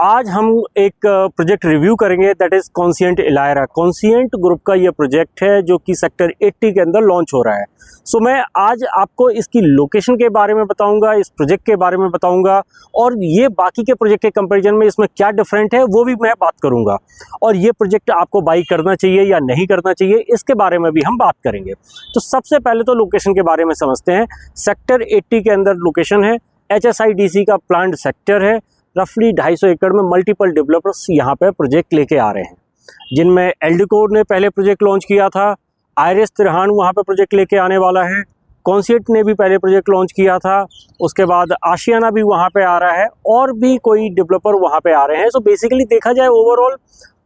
आज हम एक प्रोजेक्ट रिव्यू करेंगे दैट इज़ कॉन्सिएंट इलायरा। कॉन्सिएंट ग्रुप का ये प्रोजेक्ट है जो कि सेक्टर 80 के अंदर लॉन्च हो रहा है। सो मैं आज आपको इसकी लोकेशन के बारे में बताऊंगा, इस प्रोजेक्ट के बारे में बताऊंगा और ये बाकी के प्रोजेक्ट के कंपैरिजन में इसमें क्या डिफरेंट है वो भी मैं बात करूंगा। और ये प्रोजेक्ट आपको बाई करना चाहिए या नहीं करना चाहिए इसके बारे में भी हम बात करेंगे। तो सबसे पहले तो लोकेशन के बारे में समझते हैं। सेक्टर 80 के अंदर लोकेशन है, HSIDC का प्लांट सेक्टर है। रफली 250 एकड़ में मल्टीपल डेवलपर्स यहाँ पे प्रोजेक्ट लेके आ रहे हैं, जिनमें एल्डिको ने पहले प्रोजेक्ट लॉन्च किया था, आइरिस त्रिहान वहाँ पे प्रोजेक्ट लेके आने वाला है, कॉन्सिएंट ने भी पहले प्रोजेक्ट लॉन्च किया था, उसके बाद आशियाना भी वहाँ पे आ रहा है और भी कोई डेवलपर वहाँ पे आ रहे हैं। सो बेसिकली देखा जाए ओवरऑल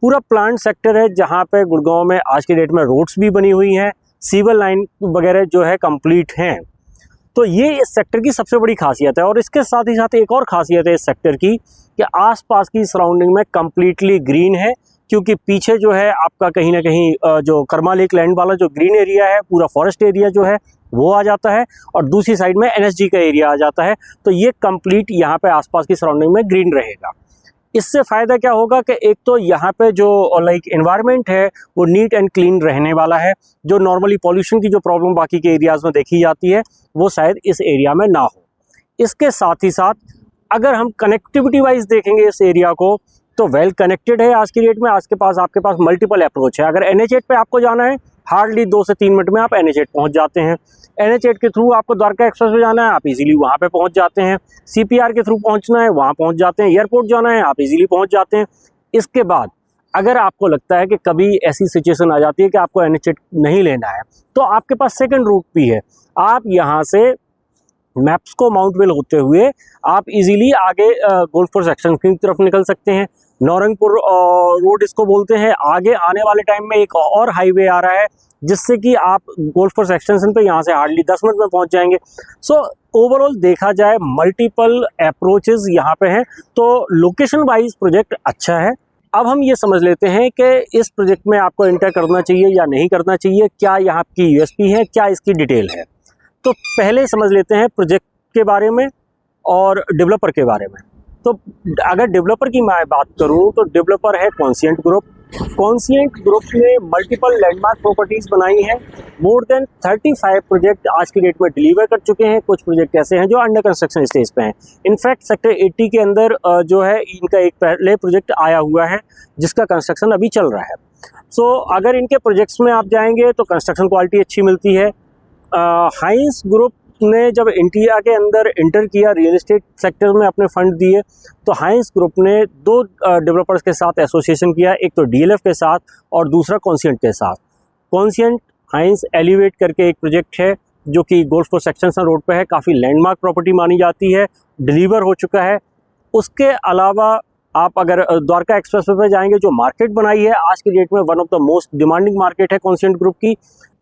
पूरा प्लांट सेक्टर है जहाँ पे गुड़गांव में आज की डेट में रोड्स भी बनी हुई हैं, सिविल लाइन वगैरह जो है कंप्लीट हैं। तो ये इस सेक्टर की सबसे बड़ी खासियत है। और इसके साथ ही साथ एक और खासियत है इस सेक्टर की कि आसपास की सराउंडिंग में कम्प्लीटली ग्रीन है, क्योंकि पीछे जो है आपका कहीं ना कहीं जो कर्मा लेक लैंड वाला जो ग्रीन एरिया है, पूरा फॉरेस्ट एरिया जो है वो आ जाता है और दूसरी साइड में NSG का एरिया आ जाता है। तो ये कंप्लीट यहाँ पे आसपास की सराउंडिंग में ग्रीन रहेगा। इससे फ़ायदा क्या होगा कि एक तो यहाँ पे जो एनवायरनमेंट है वो नीट एंड क्लीन रहने वाला है। जो नॉर्मली पॉल्यूशन की जो प्रॉब्लम बाकी के एरियाज़ में देखी जाती है वो शायद इस एरिया में ना हो। इसके साथ ही साथ अगर हम कनेक्टिविटी वाइज देखेंगे इस एरिया को तो वेल कनेक्टेड है आज की डेट में। आपके पास मल्टीपल अप्रोच है। अगर NH8 पे आपको जाना है हार्डली 2 से 3 मिनट में आप NH8 पहुँच जाते हैं। NH8 के थ्रू आपको द्वारका एक्सप्रेस पे जाना है, आप इजीली वहाँ पे पहुँच जाते हैं। CPR के थ्रू पहुँचना है, वहाँ पहुँच जाते हैं। एयरपोर्ट जाना है, आप इजीली पहुँच जाते हैं। इसके बाद अगर आपको लगता है कि कभी ऐसी सिचुएशन आ जाती है कि आपको NH8 नहीं लेना है तो आपके पास सेकंड रूट भी है। आप यहाँ से मैप्स को माउंटवेल होते हुए आप इजीली आगे गोल्फपुर सेक्शन की तरफ निकल सकते हैं। नौरंगपुर रोड इसको बोलते हैं। आगे आने वाले टाइम में एक और हाईवे आ रहा है जिससे कि आप गोल्फपुर एक्सटेंशन पे यहाँ से हार्डली 10 मिनट में पहुँच जाएंगे। सो ओवरऑल देखा जाए मल्टीपल अप्रोचेस यहाँ पे हैं, तो लोकेशन वाइज प्रोजेक्ट अच्छा है। अब हम ये समझ लेते हैं कि इस प्रोजेक्ट में आपको एंटर करना चाहिए या नहीं करना चाहिए, क्या यहाँ की USP है, क्या इसकी डिटेल है। तो पहले समझ लेते हैं प्रोजेक्ट के बारे में और डेवलपर के बारे में। तो अगर डेवलपर की मैं बात करूं तो डेवलपर है कॉन्सिएंट ग्रुप। कॉन्सिएंट ग्रुप ने मल्टीपल लैंडमार्क प्रॉपर्टीज़ बनाई हैं। मोर देन 35 प्रोजेक्ट आज की डेट में डिलीवर कर चुके हैं। कुछ प्रोजेक्ट ऐसे हैं जो अंडर कंस्ट्रक्शन स्टेज पे हैं। इनफैक्ट सेक्टर 80 के अंदर जो है इनका एक पहले प्रोजेक्ट आया हुआ है जिसका कंस्ट्रक्शन अभी चल रहा है। सो अगर इनके प्रोजेक्ट्स में आप जाएंगे तो कंस्ट्रक्शन क्वालिटी अच्छी मिलती है। हाइंस ग्रुप ने जब इंडिया के अंदर इंटर किया, रियल एस्टेट सेक्टर में अपने फंड दिए, तो हाइंस ग्रुप ने 2 डेवलपर्स के साथ एसोसिएशन किया, एक तो DLF के साथ और दूसरा कॉन्सिएंट के साथ। कॉन्सिएंट हाइंस एलिवेट करके एक प्रोजेक्ट है जो कि गोल्फपुर सेक्शन रोड पे है, काफ़ी लैंडमार्क प्रॉपर्टी मानी जाती है, डिलीवर हो चुका है। उसके अलावा आप अगर द्वारका एक्सप्रेस पे जाएंगे, जो मार्केट बनाई है आज की डेट में one of the most demanding market है कॉन्सिएंट ग्रुप की।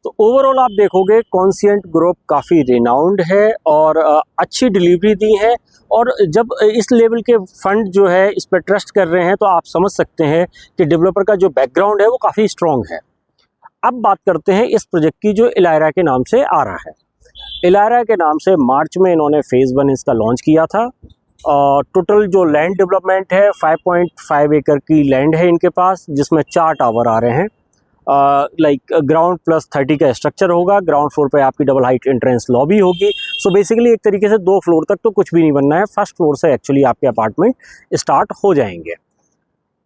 तो ओवरऑल आप देखोगे कॉन्सिएंट ग्रुप काफ़ी रिनाउंड है और अच्छी डिलीवरी दी है। और जब इस लेवल के फंड जो है इस पर ट्रस्ट कर रहे हैं तो आप समझ सकते हैं कि डेवलपर का जो बैकग्राउंड है वो काफ़ी स्ट्रॉन्ग है। अब बात करते हैं इस प्रोजेक्ट की जो इलायरा के नाम से आ रहा है। इलायरा के नाम से मार्च में इन्होंने फेज़ 1 इसका लॉन्च किया था। टोटल जो लैंड डेवलपमेंट है 5.5 एकड़ की लैंड है इनके पास, जिसमें 4 टावर आ रहे हैं। ग्राउंड प्लस 30 का स्ट्रक्चर होगा। ग्राउंड फ्लोर पे आपकी डबल हाइट एंट्रेंस लॉबी होगी। सो बेसिकली एक तरीके से 2 फ्लोर तक तो कुछ भी नहीं बनना है, फर्स्ट फ्लोर से एक्चुअली आपके अपार्टमेंट स्टार्ट हो जाएंगे।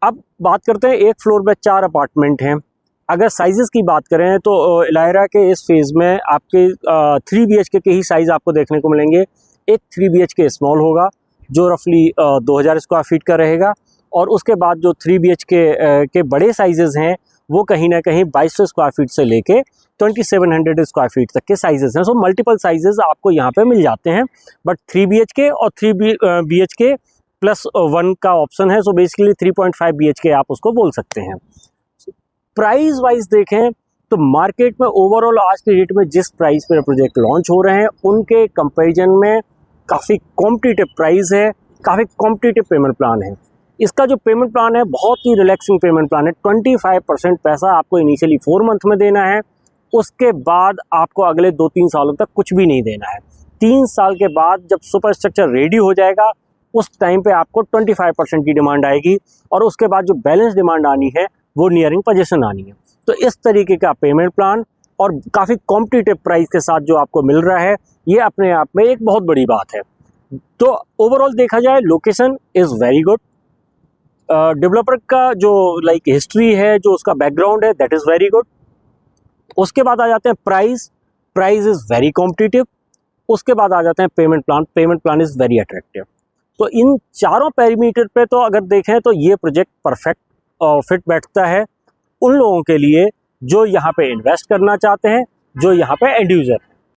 अब बात करते हैं एक फ्लोर में 4 अपार्टमेंट हैं। अगर साइजेस की बात करें तो इलायरा के इस फेज़ में आपके 3 BHK के ही साइज़ आपको देखने को मिलेंगे। एक 3 BHK स्मॉल होगा जो रफली 2000 स्क्वायर फीट का रहेगा, और उसके बाद जो 3 BHK के बड़े साइजेस हैं वो कहीं ना कहीं 2200 स्क्वायर फीट से लेके 2700 स्क्वायर फीट तक के साइजेस हैं। सो मल्टीपल साइजेस आपको यहाँ पे मिल जाते हैं, बट 3 BHK और 3 BHK प्लस 1 का ऑप्शन है। सो बेसिकली 3.5 BHK आप उसको बोल सकते हैं। प्राइस वाइज देखें तो मार्केट में ओवरऑल आज की डेट में जिस प्राइस पर प्रोजेक्ट लॉन्च हो रहे हैं उनके कंपेरिजन में काफ़ी कॉम्पिटिटिव प्राइस है, काफ़ी कॉम्पिटिटिव पेमेंट प्लान है। इसका जो पेमेंट प्लान है बहुत ही रिलैक्सिंग पेमेंट प्लान है। 25% पैसा आपको इनिशियली 4 मंथ में देना है, उसके बाद आपको अगले 2-3 सालों तक कुछ भी नहीं देना है। 3 साल के बाद जब सुपर स्ट्रक्चर रेडी हो जाएगा उस टाइम पे आपको 25% की डिमांड आएगी और उसके बाद जो बैलेंस डिमांड आनी है वो नियरिंग पोजीशन आनी है। तो इस तरीके का पेमेंट प्लान और काफ़ी कॉम्पिटिटिव प्राइस के साथ जो आपको मिल रहा है, ये अपने आप में एक बहुत बड़ी बात है। तो ओवरऑल देखा जाए location is very good, developer का जो हिस्ट्री है, जो उसका बैकग्राउंड है, दैट इज़ वेरी गुड। उसके बाद आ जाते हैं प्राइस इज़ वेरी कॉम्पिटिटिव। उसके बाद आ जाते हैं payment plan is very attractive. तो इन चारों पैरामीटर पे तो अगर देखें तो ये प्रोजेक्ट परफेक्ट फिट बैठता है उन लोगों के लिए जो यहाँ पे इन्वेस्ट करना चाहते हैं, जो यहाँ पे एंड यूज़र हैं।